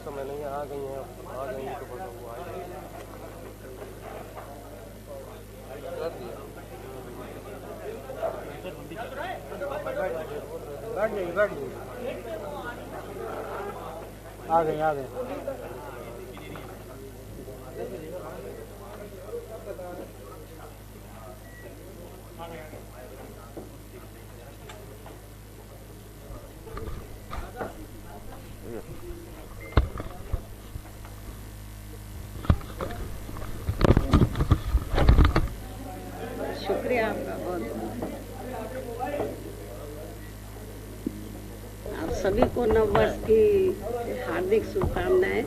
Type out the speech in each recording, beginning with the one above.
समय नहीं आ गई है, आ गई तो बोलो वो आ गई आ गई। शुक्रिया आपका बहुत। आप सभी को नव वर्ष की हार्दिक शुभकामनाएं।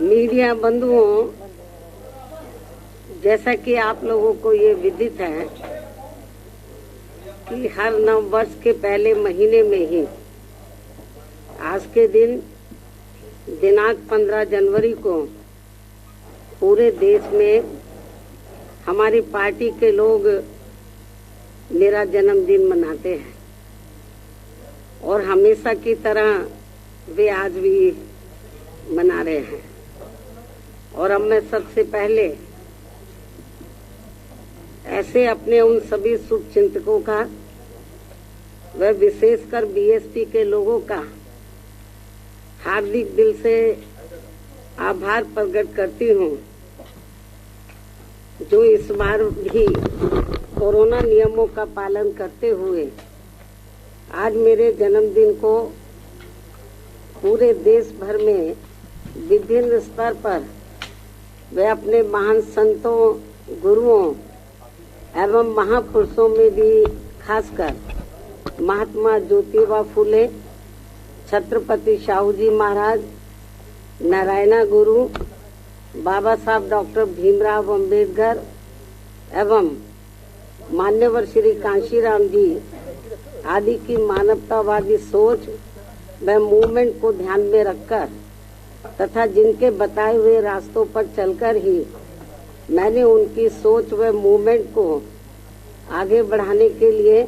मीडिया बंधुओं, जैसा कि आप लोगों को ये विदित है कि हर नव वर्ष के पहले महीने में ही आज के दिन दिनांक 15 जनवरी को पूरे देश में हमारी पार्टी के लोग मेरा जन्मदिन मनाते हैं और हमेशा की तरह वे आज भी मना रहे हैं। और अब मैं सबसे पहले ऐसे अपने उन सभी शुभचिंतकों का व विशेषकर बीएसपी के लोगों का हार्दिक दिल से आभार प्रकट करती हूँ, जो इस बार भी कोरोना नियमों का पालन करते हुए आज मेरे जन्मदिन को पूरे देश भर में विभिन्न स्तर पर वे अपने महान संतों, गुरुओं एवं महापुरुषों में भी खासकर महात्मा ज्योतिबा फुले, छत्रपति शाहू जी महाराज, नारायणा गुरु, बाबा साहब डॉक्टर भीमराव अंबेडकर एवं मान्यवर श्री कांशीराम जी आदि की मानवतावादी सोच व मूवमेंट को ध्यान में रखकर तथा जिनके बताए हुए रास्तों पर चलकर ही मैंने उनकी सोच व मूवमेंट को आगे बढ़ाने के लिए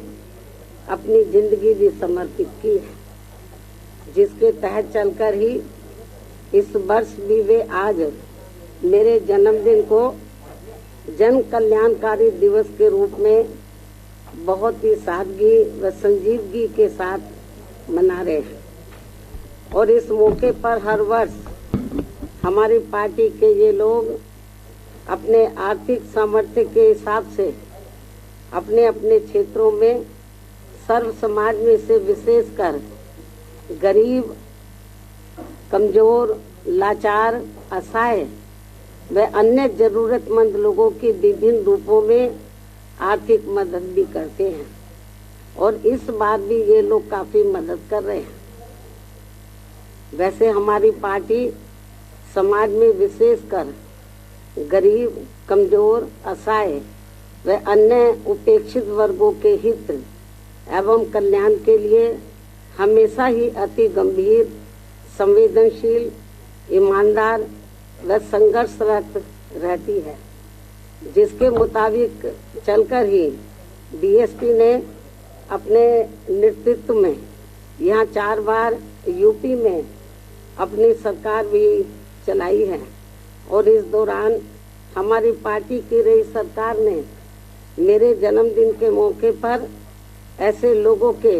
अपनी जिंदगी भी समर्पित की है, जिसके तहत चलकर ही इस वर्ष भी वे आज मेरे जन्मदिन को जन कल्याणकारी दिवस के रूप में बहुत ही सादगी व संजीदगी के साथ मना रहे हैं। और इस मौके पर हर वर्ष हमारी पार्टी के ये लोग अपने आर्थिक सामर्थ्य के हिसाब से अपने अपने क्षेत्रों में सर्व समाज में से विशेषकर गरीब, कमजोर, लाचार, असहाय व अन्य जरूरतमंद लोगों की विभिन्न रूपों में आर्थिक मदद भी करते हैं और इस बार भी ये लोग काफी मदद कर रहे हैं। वैसे हमारी पार्टी समाज में विशेषकर गरीब, कमजोर, असहाय व अन्य उपेक्षित वर्गों के हित एवं कल्याण के लिए हमेशा ही अति गंभीर, संवेदनशील, ईमानदार व संघर्षरत रहती है, जिसके मुताबिक चलकर ही बीएसपी ने अपने नेतृत्व में यहाँ 4 बार यूपी में अपनी सरकार भी चलाई है और इस दौरान हमारी पार्टी की रही सरकार ने मेरे जन्मदिन के मौके पर ऐसे लोगों के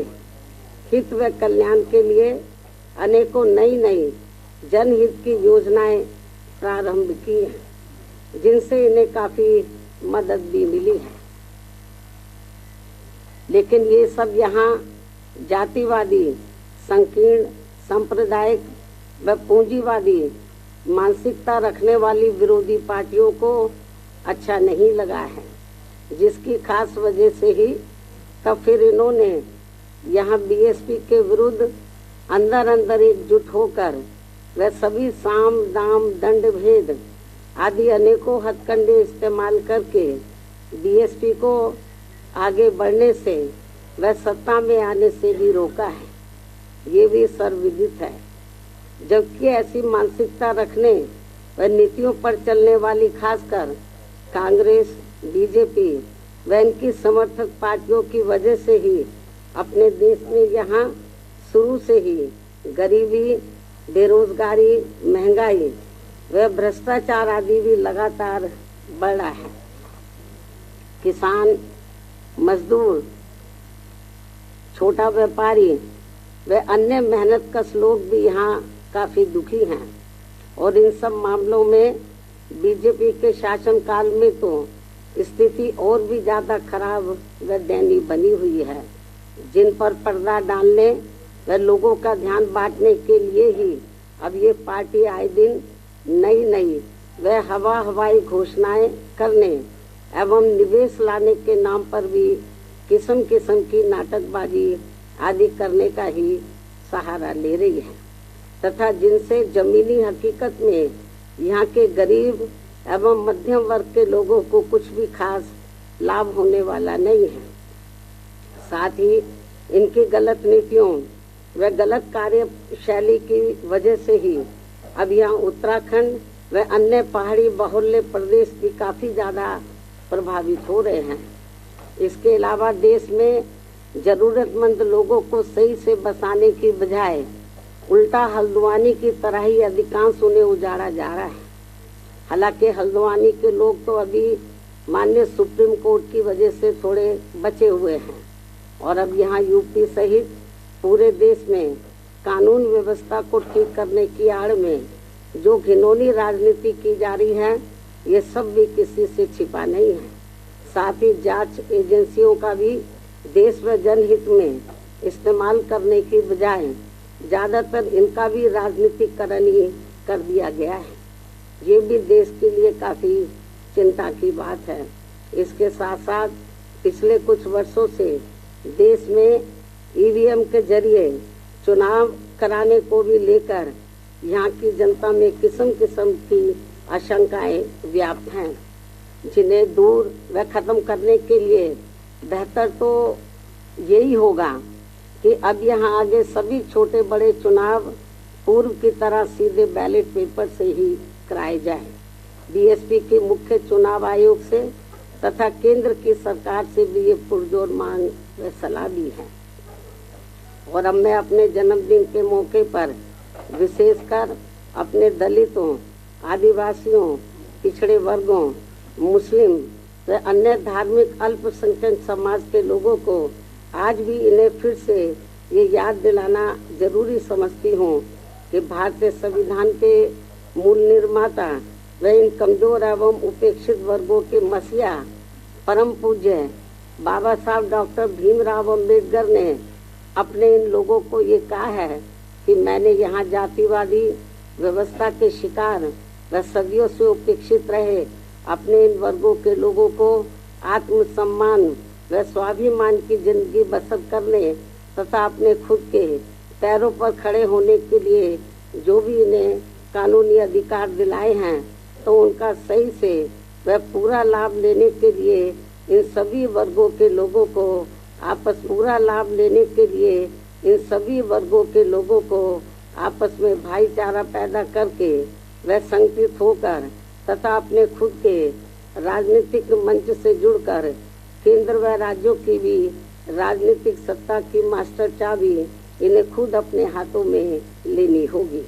हित व कल्याण के लिए अनेकों नई जनहित की योजनाएं प्रारंभ की हैं, जिनसे इन्हें काफी मदद भी मिली है। लेकिन ये सब यहाँ जातिवादी, संकीर्ण, सांप्रदायिक व पूंजीवादी मानसिकता रखने वाली विरोधी पार्टियों को अच्छा नहीं लगा है, जिसकी खास वजह से ही तब फिर इन्होंने यहाँ बीएसपी के विरुद्ध अंदर अंदर एकजुट होकर वह सभी साम दाम दंड भेद आदि अनेकों हथकंडे इस्तेमाल करके बीएसपी को आगे बढ़ने से वह सत्ता में आने से भी रोका है। ये भी सर्वविदित है। जबकि ऐसी मानसिकता रखने व नीतियों पर चलने वाली खासकर कांग्रेस, बीजेपी व इनकी समर्थक पार्टियों की वजह से ही अपने देश में यहाँ शुरू से ही गरीबी, बेरोजगारी, महंगाई व भ्रष्टाचार आदि भी लगातार बढ़ रहा है। किसान, मजदूर, छोटा व्यापारी व अन्य मेहनतकश लोग भी यहाँ काफी दुखी हैं और इन सब मामलों में बीजेपी के शासनकाल में तो स्थिति और भी ज्यादा खराब व दयनीय बनी हुई है, जिन पर पर्दा डालने व लोगों का ध्यान बांटने के लिए ही अब ये पार्टी आए दिन नई व हवाई घोषणाएं करने एवं निवेश लाने के नाम पर भी किस्म किस्म की नाटकबाजी आदि करने का ही सहारा ले रही है तथा जिनसे जमीनी हकीकत में यहाँ के गरीब एवं मध्यम वर्ग के लोगों को कुछ भी खास लाभ होने वाला नहीं है। साथ ही इनकी गलत नीतियों व गलत कार्यशैली की वजह से ही अब यहाँ उत्तराखंड व अन्य पहाड़ी बहुल्य प्रदेश भी काफी ज्यादा प्रभावित हो रहे हैं। इसके अलावा देश में जरूरतमंद लोगों को सही से बसाने की बजाय उल्टा हल्द्वानी की तरह ही अधिकांश उन्हें उजाड़ा जा रहा है। हालांकि हल्द्वानी के लोग तो अभी माननीय सुप्रीम कोर्ट की वजह से थोड़े बचे हुए हैं और अब यहाँ यूपी सहित पूरे देश में कानून व्यवस्था को ठीक करने की आड़ में जो घिनौनी राजनीति की जा रही है, ये सब भी किसी से छिपा नहीं है। साथ ही जांच एजेंसियों का भी देश व जनहित में इस्तेमाल करने की बजाय ज्यादातर इनका भी राजनीतिकरण ही कर दिया गया है। ये भी देश के लिए काफी चिंता की बात है। इसके साथ साथ पिछले कुछ वर्षों से देश में ईवीएम के जरिए चुनाव कराने को भी लेकर यहाँ की जनता में किस्म किस्म की आशंकाएं व्याप्त हैं, जिन्हें दूर व खत्म करने के लिए बेहतर तो यही होगा कि अब यहाँ आगे सभी छोटे बड़े चुनाव पूर्व की तरह सीधे बैलेट पेपर से ही कराए जाए। बीएसपी के मुख्य चुनाव आयोग से तथा केंद्र की सरकार से भी ये पुरजोर मांग व सलाह भी है। और अब मैं अपने जन्मदिन के मौके पर विशेषकर अपने दलितों, आदिवासियों, पिछड़े वर्गों, मुस्लिम व अन्य धार्मिक अल्पसंख्यक समाज के लोगों को आज भी इन्हें फिर से ये याद दिलाना जरूरी समझती हूँ कि भारतीय संविधान के मूल निर्माता व इन कमजोर एवं उपेक्षित वर्गों के मसीहा परम पूज्य बाबा साहब डॉक्टर भीमराव अम्बेडकर ने अपने इन लोगों को ये कहा है कि मैंने यहाँ जातिवादी व्यवस्था के शिकार व सदियों से उपेक्षित रहे अपने इन वर्गों के लोगों को आत्मसम्मान व स्वाभिमान की जिंदगी बसर करने तथा अपने खुद के पैरों पर खड़े होने के लिए जो भी इन्हें कानूनी अधिकार दिलाए हैं, तो उनका सही से वह पूरा लाभ लेने के लिए इन सभी वर्गों के लोगों को पूरा लाभ लेने के लिए इन सभी वर्गों के लोगों को आपस में भाईचारा पैदा करके वह संगठित होकर तथा अपने खुद के राजनीतिक मंच से जुड़कर केंद्र व राज्यों की भी राजनीतिक सत्ता की मास्टर चाबी इन्हें खुद अपने हाथों में लेनी होगी,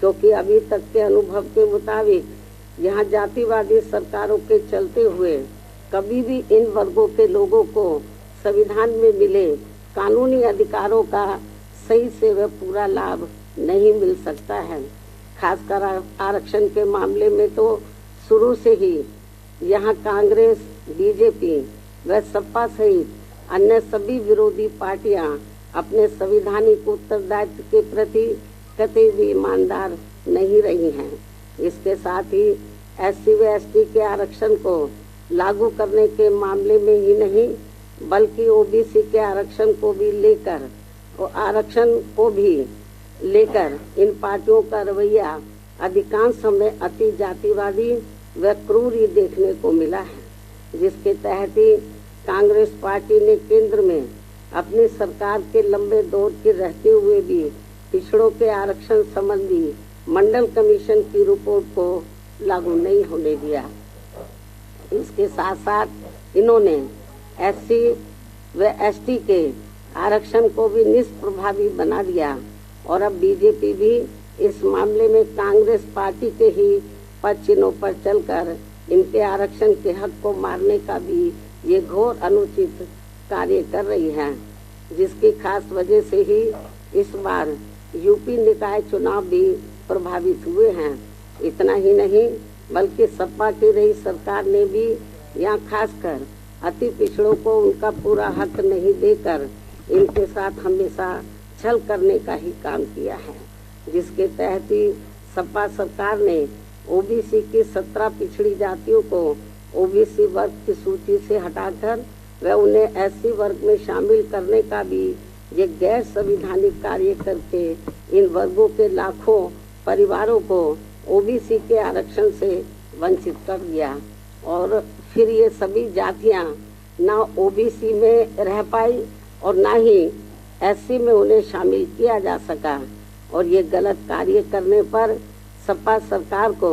क्योंकि अभी तक के अनुभव के मुताबिक यहाँ जातिवादी सरकारों के चलते हुए कभी भी इन वर्गों के लोगों को संविधान में मिले कानूनी अधिकारों का सही से वह पूरा लाभ नहीं मिल सकता है। खासकर आरक्षण के मामले में तो शुरू से ही यहाँ कांग्रेस, बीजेपी व सपा सहित अन्य सभी विरोधी पार्टियां अपने संवैधानिक उत्तरदायित्व के प्रति कतई भी ईमानदार नहीं रही हैं। इसके साथ ही SC व ST के आरक्षण को लागू करने के मामले में ही नहीं बल्कि OBC के आरक्षण को भी लेकर इन पार्टियों का रवैया अधिकांश समय अति जातिवादी व क्रूर ही देखने को मिला है, जिसके तहत ही कांग्रेस पार्टी ने केंद्र में अपनी सरकार के लंबे दौर के रहते हुए भी पिछड़ों के आरक्षण संबंधी मंडल कमीशन की रिपोर्ट को लागू नहीं होने दिया। इसके साथ साथ इन्होंने SC व ST के आरक्षण को भी निष्प्रभावी बना दिया और अब बीजेपी भी इस मामले में कांग्रेस पार्टी के ही पद चिन्हों पर चलकर इनके आरक्षण के हक को मारने का भी ये घोर अनुचित कार्य कर रही है, जिसकी खास वजह से ही इस बार यूपी निकाय चुनाव भी प्रभावित हुए हैं। इतना ही नहीं बल्कि सपा की रही सरकार ने भी यहाँ खासकर अति पिछड़ों को उनका पूरा हक नहीं देकर इनके साथ हमेशा छल करने का ही काम किया है, जिसके तहत ही सपा सरकार ने OBC की 17 पिछड़ी जातियों को OBC वर्ग की सूची से हटाकर व उन्हें SC वर्ग में शामिल करने का भी ये गैर संवैधानिक कार्य करके इन वर्गों के लाखों परिवारों को OBC के आरक्षण से वंचित कर दिया और फिर ये सभी जातियां ना OBC में रह पाई और ना ही SC में उन्हें शामिल किया जा सका। और ये गलत कार्य करने पर सपा सरकार को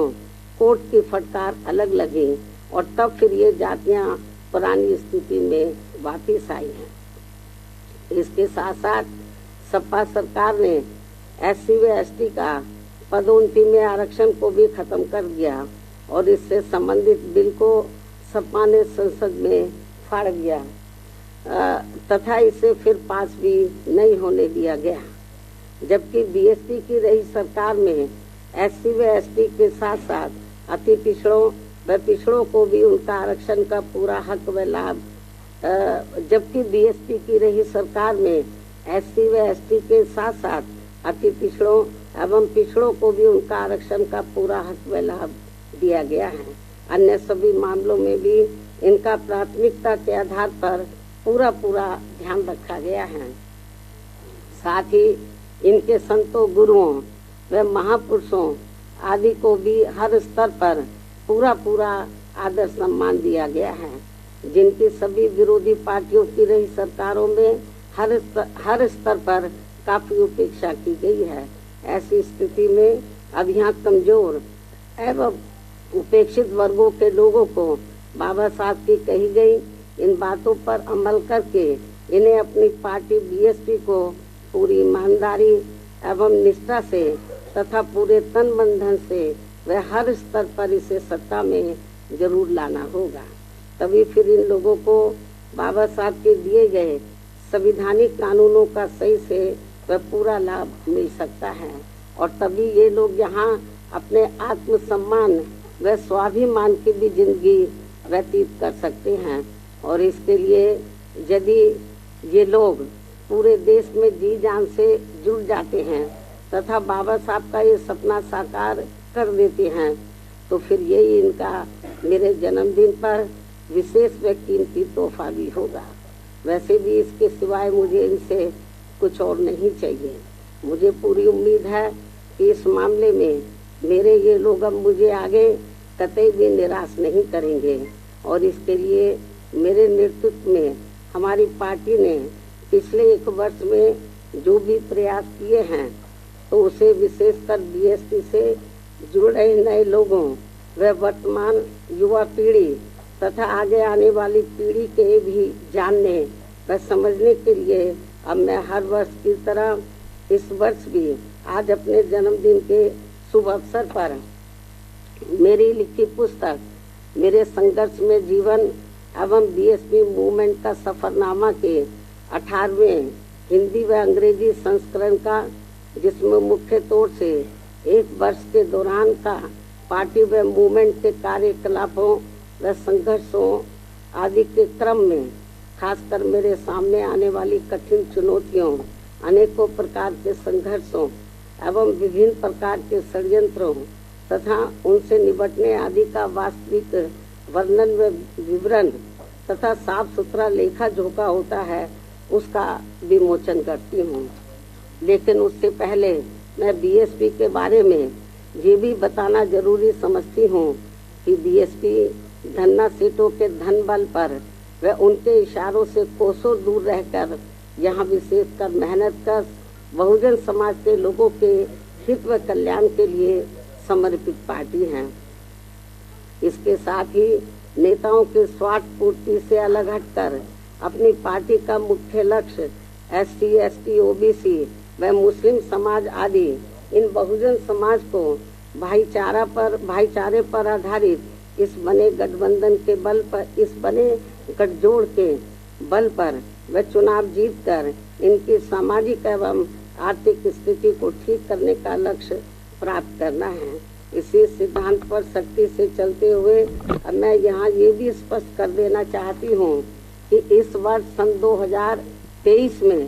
कोर्ट की फटकार अलग लगी और तब फिर ये जातियां पुरानी स्थिति में वापस आई हैं। इसके साथ साथ सपा सरकार ने SC व ST का पदोन्नति में आरक्षण को भी खत्म कर दिया और इससे संबंधित बिल को सपा ने संसद में फाड़ दिया तथा इसे फिर पास भी नहीं होने दिया गया। जबकि BSP की रही सरकार में SC व ST के साथ साथ अति पिछड़ों को भी उनका आरक्षण का पूरा हक व लाभ जबकि BSP की रही सरकार में SC व ST के साथ साथ अति पिछड़ों एवं पिछड़ों को भी उनका आरक्षण का पूरा हक व लाभ दिया गया है। अन्य सभी मामलों में भी इनका प्राथमिकता के आधार पर पूरा ध्यान रखा गया है। साथ ही इनके संतों, गुरुओं व महापुरुषों आदि को भी हर स्तर पर पूरा आदर सम्मान दिया गया है, जिनकी सभी विरोधी पार्टियों की रही सरकारों में हर स्तर पर काफी उपेक्षा की गई है। ऐसी स्थिति में अब यहाँ कमजोर एवं उपेक्षित वर्गों के लोगों को बाबा साहब की कही गई इन बातों पर अमल करके इन्हें अपनी पार्टी BSP को पूरी ईमानदारी एवं निष्ठा से तथा पूरे तन मन धन से व हर स्तर पर इसे सत्ता में जरूर लाना होगा। तभी फिर इन लोगों को बाबा साहब के दिए गए संवैधानिक कानूनों का सही से वह पूरा लाभ मिल सकता है और तभी ये लोग यहाँ अपने आत्मसम्मान व स्वाभिमान की भी जिंदगी व्यतीत कर सकते हैं। और इसके लिए यदि ये लोग पूरे देश में जी जान से जुड़ जाते हैं तथा बाबा साहब का ये सपना साकार कर देते हैं तो फिर यही इनका मेरे जन्मदिन पर विशेष व कीमती तोहफा भी होगा। वैसे भी इसके सिवाय मुझे इनसे कुछ और नहीं चाहिए। मुझे पूरी उम्मीद है कि इस मामले में मेरे ये लोग अब मुझे आगे कतई भी निराश नहीं करेंगे और इसके लिए मेरे नेतृत्व में हमारी पार्टी ने पिछले 1 वर्ष में जो भी प्रयास किए हैं तो उसे विशेषकर BSP से जुड़ रहे नए लोगों व वर्तमान युवा पीढ़ी तथा आगे आने वाली पीढ़ी के भी जानने व समझने के लिए अब मैं हर वर्ष की तरह इस वर्ष भी आज अपने जन्मदिन के शुभ अवसर पर मेरी लिखी पुस्तक मेरे संघर्ष में जीवन एवं BSP मूवमेंट का सफरनामा के 18वें हिंदी व अंग्रेजी संस्करण का, जिसमें मुख्य तौर से 1 वर्ष के दौरान का पार्टी व मूवमेंट के कार्यकलापों व संघर्षों आदि के क्रम में खासकर मेरे सामने आने वाली कठिन चुनौतियों, अनेकों प्रकार के संघर्षों एवं विभिन्न प्रकार के षड्यंत्रों तथा उनसे निपटने आदि का वास्तविक वर्णन व विवरण तथा साफ सुथरा लेखा जोखा होता है, उसका विमोचन करती हूँ। लेकिन उससे पहले मैं बीएसपी के बारे में ये भी बताना जरूरी समझती हूँ कि बीएसपी धन्ना सेठों के धन बल पर व उनके इशारों से कोसों दूर रहकर यहाँ विशेषकर मेहनत कर बहुजन समाज के लोगों के हित व कल्याण के लिए समर्पित पार्टी है। इसके साथ ही नेताओं के स्वार्थ पूर्ति से अलग हटकर अपनी पार्टी का मुख्य लक्ष्य SC, ST, OBC व मुस्लिम समाज आदि इन बहुजन समाज को भाईचारे पर आधारित इस बने गठबंधन के बल पर, इस बने गठजोड़ के बल पर व चुनाव जीतकर इनकी सामाजिक एवं आर्थिक स्थिति को ठीक करने का लक्ष्य प्राप्त करना है। इसी सिद्धांत पर सख्ती से चलते हुए अब मैं यहाँ ये भी स्पष्ट कर देना चाहती हूँ कि इस वर्ष सन 2023 में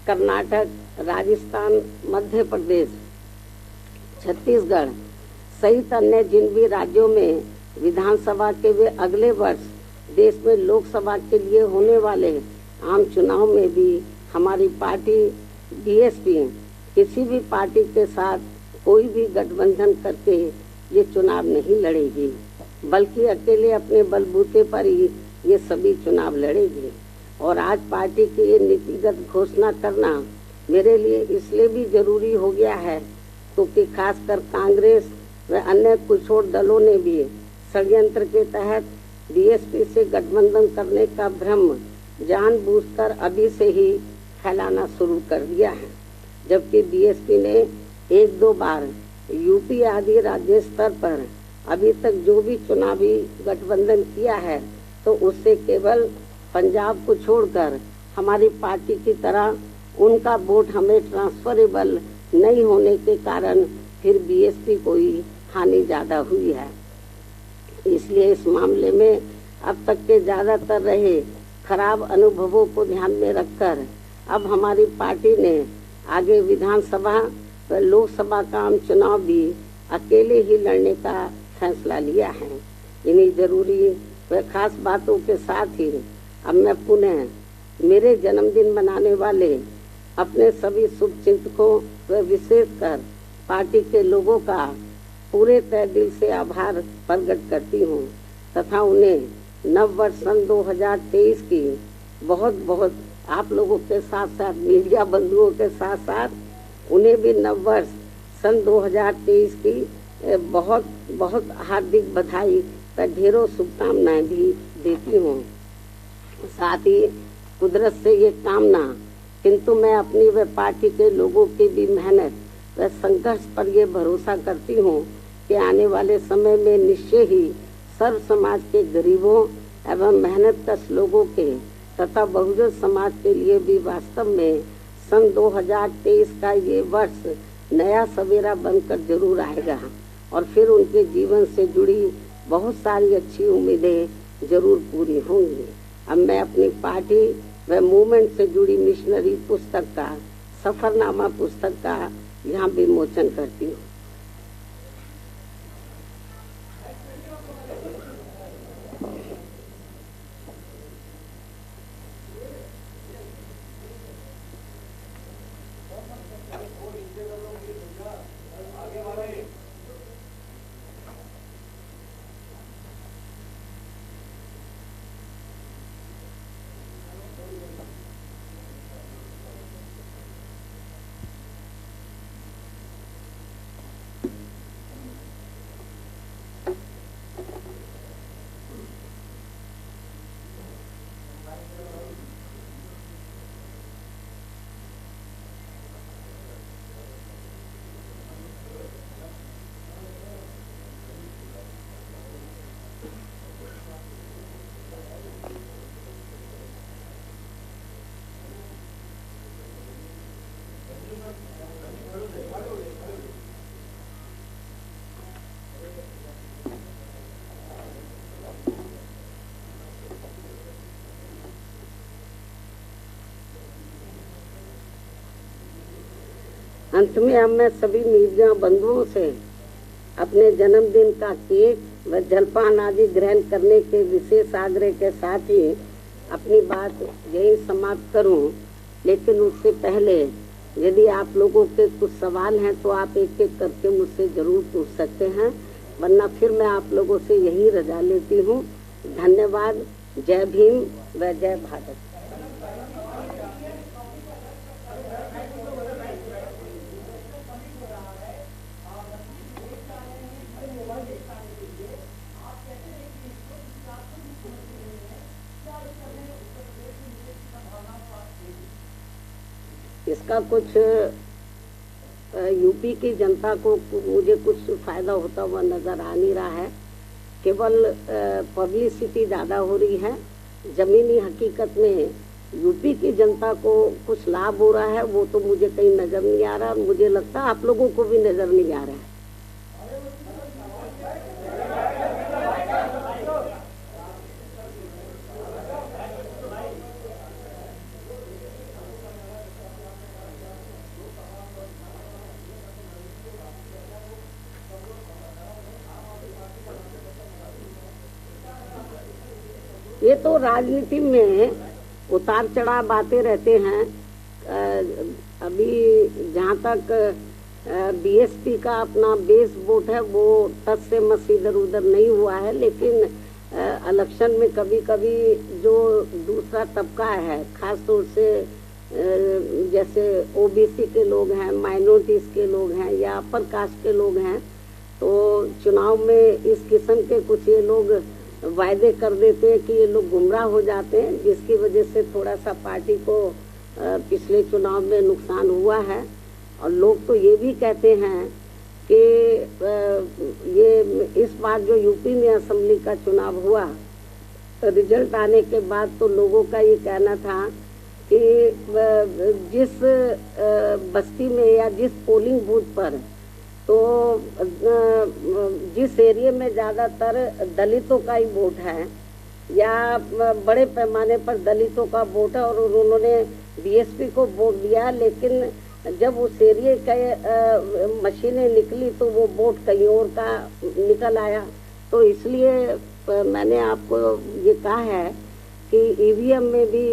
कर्नाटक, राजस्थान, मध्य प्रदेश, छत्तीसगढ़ सहित अन्य जिन भी राज्यों में विधानसभा के वे अगले वर्ष देश में लोकसभा के लिए होने वाले आम चुनाव में भी हमारी पार्टी बीएसपी किसी भी पार्टी के साथ कोई भी गठबंधन करके ये चुनाव नहीं लड़ेगी, बल्कि अकेले अपने बलबूते पर ही ये सभी चुनाव लड़ेगी। और आज पार्टी की ये नीतिगत घोषणा करना मेरे लिए इसलिए भी जरूरी हो गया है क्योंकि खासकर कांग्रेस व अन्य कुछ और दलों ने भी षड्यंत्र के तहत बीएसपी से गठबंधन करने का भ्रम जानबूझकर अभी से ही फैलाना शुरू कर दिया है, जबकि बीएसपी ने एक दो बार यूपी आदि राज्य स्तर पर अभी तक जो भी चुनावी गठबंधन किया है तो उससे केवल पंजाब को छोड़कर हमारी पार्टी की तरह उनका वोट हमें ट्रांसफरेबल नहीं होने के कारण फिर बीएसपी को ही हानि ज्यादा हुई है। इसलिए इस मामले में अब तक के ज्यादातर रहे खराब अनुभवों को ध्यान में रखकर अब हमारी पार्टी ने आगे विधानसभा व लोकसभा का आम चुनाव भी अकेले ही लड़ने का फैसला लिया है। इन्हीं जरूरी व खास बातों के साथ ही अब मैं पुनः मेरे जन्मदिन मनाने वाले अपने सभी शुभचिंतकों व विशेषकर पार्टी के लोगों का पूरे तय दिल से आभार प्रकट करती हूँ तथा उन्हें नव वर्ष सन 2023 की बहुत बहुत आप लोगों के साथ साथ मीडिया बंधुओं के साथ साथ उन्हें भी नव वर्ष सन 2023 की बहुत बहुत हार्दिक बधाई व ढेरों शुभकामनाएं भी देती हूँ। साथ ही कुदरत से ये कामना किंतु मैं अपनी व पार्टी के लोगों की भी मेहनत व संघर्ष पर ये भरोसा करती हूँ कि आने वाले समय में निश्चय ही सर्व समाज के गरीबों एवं मेहनतकश लोगों के तथा बहुजन समाज के लिए भी वास्तव में सन 2023 का ये वर्ष नया सवेरा बनकर जरूर आएगा और फिर उनके जीवन से जुड़ी बहुत सारी अच्छी उम्मीदें जरूर पूरी होंगी। अब मैं अपनी पार्टी व मूवमेंट से जुड़ी मिशनरी पुस्तक का सफरनामा पुस्तक का यहाँ विमोचन करती हूँ। अंत में अब मैं सभी मीडिया बंधुओं से अपने जन्मदिन का केक व जलपान आदि ग्रहण करने के विशेष आग्रह के साथ ही अपनी बात यही समाप्त करूं। लेकिन उससे पहले यदि आप लोगों के कुछ सवाल हैं तो आप एक एक करके मुझसे जरूर पूछ सकते हैं, वरना फिर मैं आप लोगों से यही रजा लेती हूँ। धन्यवाद। जय भीम व जय भारत। इसका कुछ यूपी की जनता को मुझे कुछ फायदा होता हुआ नजर आ नहीं रहा है। केवल पब्लिसिटी ज़्यादा हो रही है। जमीनी हकीकत में यूपी की जनता को कुछ लाभ हो रहा है वो तो मुझे कहीं नजर नहीं आ रहा। मुझे लगता है आप लोगों को भी नजर नहीं आ रहा है। ये तो राजनीति में उतार चढ़ाव आते रहते हैं। अभी जहाँ तक बीएसपी का अपना बेस वोट है वो टच से मस इधर उधर नहीं हुआ है, लेकिन इलेक्शन में कभी कभी जो दूसरा तबका है, खास तौर से जैसे ओबीसी के लोग हैं, माइनॉरिटीज के लोग हैं या अपर कास्ट के लोग हैं, तो चुनाव में इस किस्म के कुछ ये लोग वायदे कर देते हैं कि ये लोग गुमराह हो जाते हैं, जिसकी वजह से थोड़ा सा पार्टी को पिछले चुनाव में नुकसान हुआ है। और लोग तो ये भी कहते हैं कि ये इस बार जो यूपी में असेंबली का चुनाव हुआ, रिजल्ट आने के बाद तो लोगों का ये कहना था कि जिस बस्ती में या जिस पोलिंग बूथ पर तो जिस एरिया में ज़्यादातर दलितों का ही वोट है या बड़े पैमाने पर दलितों का वोट है और उन्होंने बीएसपी को वोट दिया, लेकिन जब उस एरिया के मशीनें निकली तो वो वोट कहीं और का निकल आया। तो इसलिए मैंने आपको ये कहा है कि ईवीएम में भी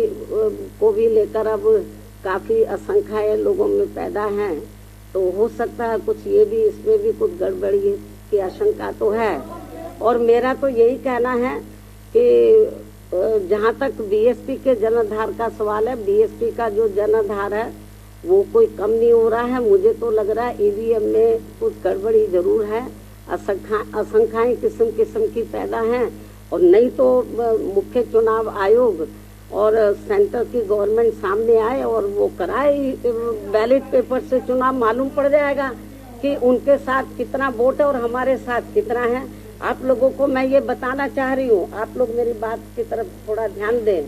को भी लेकर अब काफ़ी आशंकाएं लोगों में पैदा हैं। तो हो सकता है कुछ ये भी इसमें भी कुछ गड़बड़ी की आशंका तो है। और मेरा तो यही कहना है कि जहाँ तक बीएसपी के जनाधार का सवाल है, बीएसपी का जो जनाधार है वो कोई कम नहीं हो रहा है। मुझे तो लग रहा है ईवीएम में कुछ गड़बड़ी जरूर है, आशंकाएं किस्म किस्म की पैदा हैं। और नहीं तो मुख्य चुनाव आयोग और सेंटर की गवर्नमेंट सामने आए और वो कराए बैलेट पेपर से चुनाव, मालूम पड़ जाएगा कि उनके साथ कितना वोट है और हमारे साथ कितना है। आप लोगों को मैं ये बताना चाह रही हूँ, आप लोग मेरी बात की तरफ थोड़ा ध्यान दें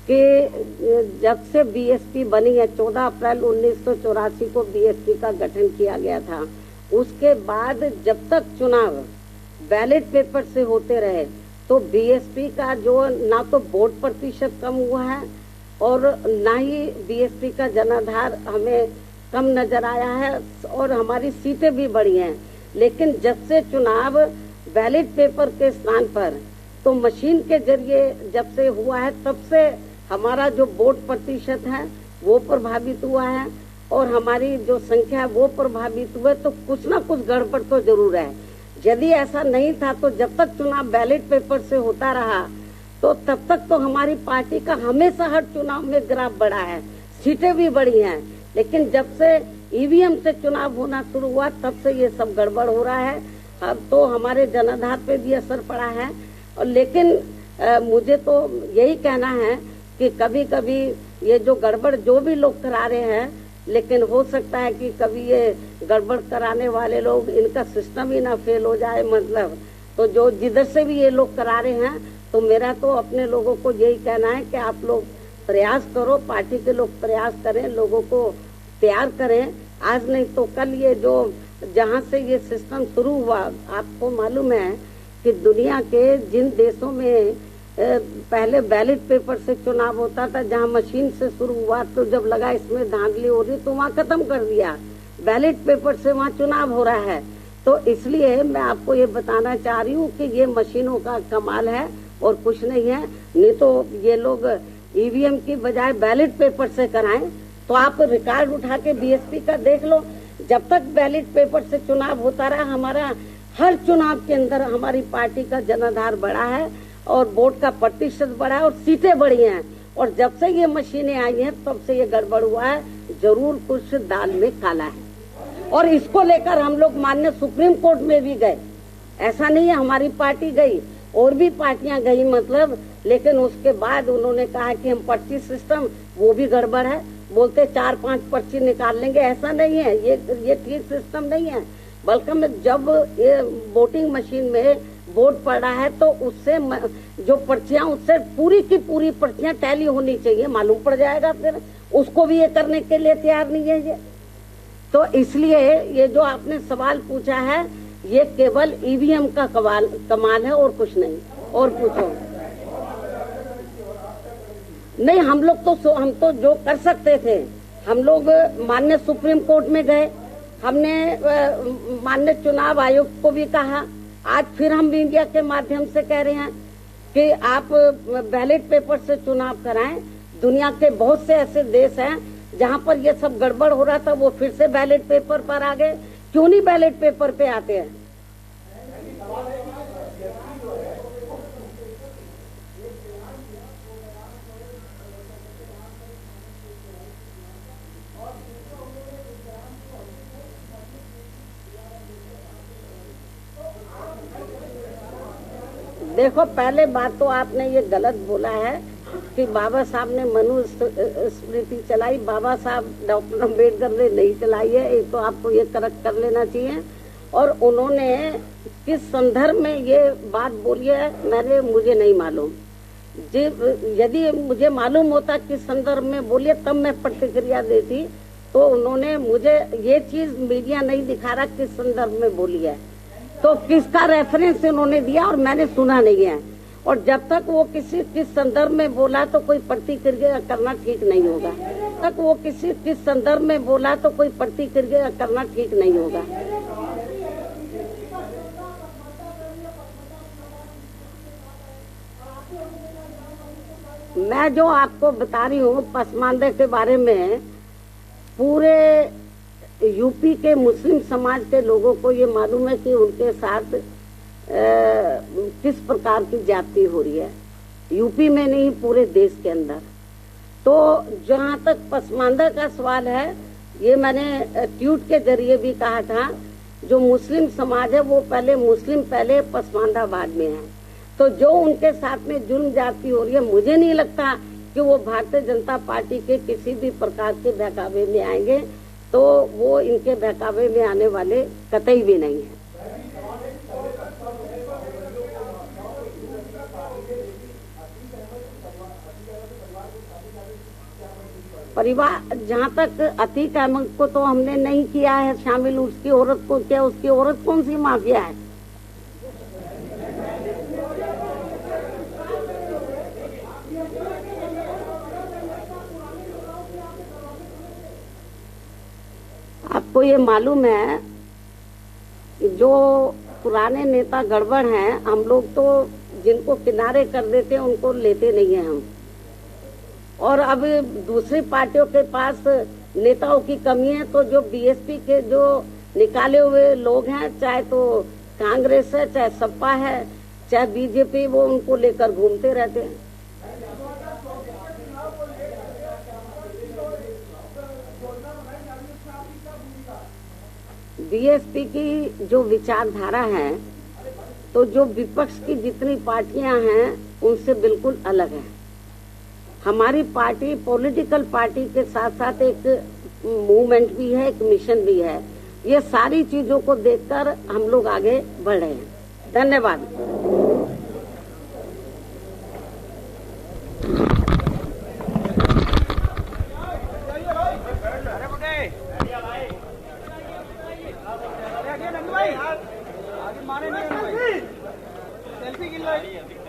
कि जब से बीएसपी बनी है, 14 अप्रैल 1984 को बीएसपी का गठन किया गया था, उसके बाद जब तक चुनाव बैलेट पेपर से होते रहे तो बीएसपी का जो ना तो वोट प्रतिशत कम हुआ है और ना ही बीएसपी का जनाधार हमें कम नजर आया है और हमारी सीटें भी बढ़ी हैं। लेकिन जब से चुनाव बैलेट पेपर के स्थान पर तो मशीन के जरिए जब से हुआ है, तब से हमारा जो वोट प्रतिशत है वो प्रभावित हुआ है और हमारी जो संख्या है वो प्रभावित हुआ है। तो कुछ ना कुछ गड़बड़ तो जरूर है। यदि ऐसा नहीं था तो जब तक चुनाव बैलेट पेपर से होता रहा तो तब तक तो हमारी पार्टी का हमेशा हर चुनाव में ग्राफ बढ़ा है, सीटें भी बढ़ी हैं। लेकिन जब से ईवीएम से चुनाव होना शुरू हुआ तब से ये सब गड़बड़ हो रहा है। अब तो हमारे जनाधार पे भी असर पड़ा है। और लेकिन मुझे तो यही कहना है कि कभी कभी ये जो गड़बड़ जो भी लोग करा रहे हैं, लेकिन हो सकता है कि कभी ये गड़बड़ कराने वाले लोग इनका सिस्टम ही ना फेल हो जाए, मतलब तो जो जिधर से भी ये लोग करा रहे हैं। तो मेरा तो अपने लोगों को यही कहना है कि आप लोग प्रयास करो, पार्टी के लोग प्रयास करें, लोगों को तैयार करें। आज नहीं तो कल ये जो जहाँ से ये सिस्टम शुरू हुआ, आपको मालूम है कि दुनिया के जिन देशों में पहले बैलेट पेपर से चुनाव होता था, जहाँ मशीन से शुरू हुआ, तो जब लगा इसमें धांधली हो रही तो वहाँ खत्म कर दिया। बैलेट पेपर से वहाँ चुनाव हो रहा है। तो इसलिए मैं आपको ये बताना चाह रही हूँ कि ये मशीनों का कमाल है और कुछ नहीं है। नहीं तो ये लोग ईवीएम की बजाय बैलेट पेपर से कराएं। तो आप रिकॉर्ड उठा के बीएसपी का देख लो, जब तक बैलेट पेपर से चुनाव होता रहा, हमारा हर चुनाव के अंदर हमारी पार्टी का जनाधार बढ़ा है और वोट का प्रतिशत बढ़ा है और सीटें बढ़ी हैं। और जब से ये मशीनें आई हैं तब से ये गड़बड़ हुआ है। जरूर कुछ दाल में काला है और इसको लेकर हम लोग माननीय सुप्रीम कोर्ट में भी गए। ऐसा नहीं है हमारी पार्टी गई, और भी पार्टियां गई मतलब, लेकिन उसके बाद उन्होंने कहा कि हम पर्ची सिस्टम वो भी गड़बड़ है। बोलते 4-5 पर्ची निकाल लेंगे, ऐसा नहीं है, ये ठीक सिस्टम नहीं है। बल्कि जब ये वोटिंग मशीन में वोट पड़ रहा है तो उससे जो पर्चियां, उससे पूरी की पूरी पर्चियां टैली होनी चाहिए, मालूम पड़ जाएगा। फिर उसको भी ये करने के लिए तैयार नहीं है ये। तो इसलिए ये जो आपने सवाल पूछा है ये केवल ईवीएम का कमाल है और कुछ नहीं। और पूछो। नहीं, हम तो जो कर सकते थे, हम लोग माननीय सुप्रीम कोर्ट में गए, हमने माननीय चुनाव आयोग को भी कहा। आज फिर हम मीडिया के माध्यम से कह रहे हैं कि आप बैलेट पेपर से चुनाव कराएं। दुनिया के बहुत से ऐसे देश हैं जहां पर ये सब गड़बड़ हो रहा था, वो फिर से बैलेट पेपर पर आ गए। क्यों नहीं बैलेट पेपर पे आते हैं? देखो, पहले बात तो आपने ये गलत बोला है कि बाबा साहब ने मनुस्मृति चलाई। बाबा साहब डॉक्टर अम्बेडकर ने नहीं चलाई है, एक तो आपको ये करेक्ट कर लेना चाहिए। और उन्होंने किस संदर्भ में ये बात बोली है मुझे नहीं मालूम। यदि मुझे मालूम होता किस संदर्भ में बोली है तब मैं प्रतिक्रिया देती। तो उन्होंने मुझे ये चीज मीडिया नहीं दिखा रहा किस संदर्भ में बोली है, तो किसका रेफरेंस उन्होंने दिया और मैंने सुना नहीं है। और जब तक वो किस संदर्भ में बोला तो कोई प्रतिक्रिया करना ठीक नहीं होगा। तक वो किस संदर्भ में बोला तो कोई प्रतिक्रिया करना ठीक नहीं होगा। मैं जो आपको बता रही हूँ पसमानदे के बारे में, पूरे यूपी के मुस्लिम समाज के लोगों को ये मालूम है कि उनके साथ किस प्रकार की ज्यादती हो रही है, यूपी में नहीं पूरे देश के अंदर। तो जहाँ तक पसमानदा का सवाल है, ये मैंने ट्वीट के जरिए भी कहा था, जो मुस्लिम समाज है वो मुस्लिम पहले पसमानदा बाद में है। तो जो उनके साथ में जुल्म ज्यादती हो रही है, मुझे नहीं लगता कि वो भारतीय जनता पार्टी के किसी भी प्रकार के बहकावे में आएंगे। तो वो इनके बहकावे में आने वाले कतई भी नहीं है। परिवार, जहाँ तक अतीक अहमद को तो हमने नहीं किया है शामिल। उसकी औरत को क्या, उसकी औरत कौन सी माफिया है? आपको ये मालूम है जो पुराने नेता गड़बड़ हैं, हम लोग तो जिनको किनारे कर देते हैं उनको लेते नहीं हैं हम। और अब दूसरी पार्टियों के पास नेताओं की कमी है, तो जो बीएसपी के जो निकाले हुए लोग हैं, चाहे तो कांग्रेस है, चाहे सपा है, चाहे बीजेपी, वो उनको लेकर घूमते रहते हैं। बीएसपी की जो विचारधारा है, तो जो विपक्ष की जितनी पार्टियां हैं उनसे बिल्कुल अलग है। हमारी पार्टी पॉलिटिकल पार्टी के साथ साथ एक मूवमेंट भी है, एक मिशन भी है। ये सारी चीजों को देखकर हम लोग आगे बढ़ रहे हैं। धन्यवाद। आगे मारे नहीं सेल्फी के लिए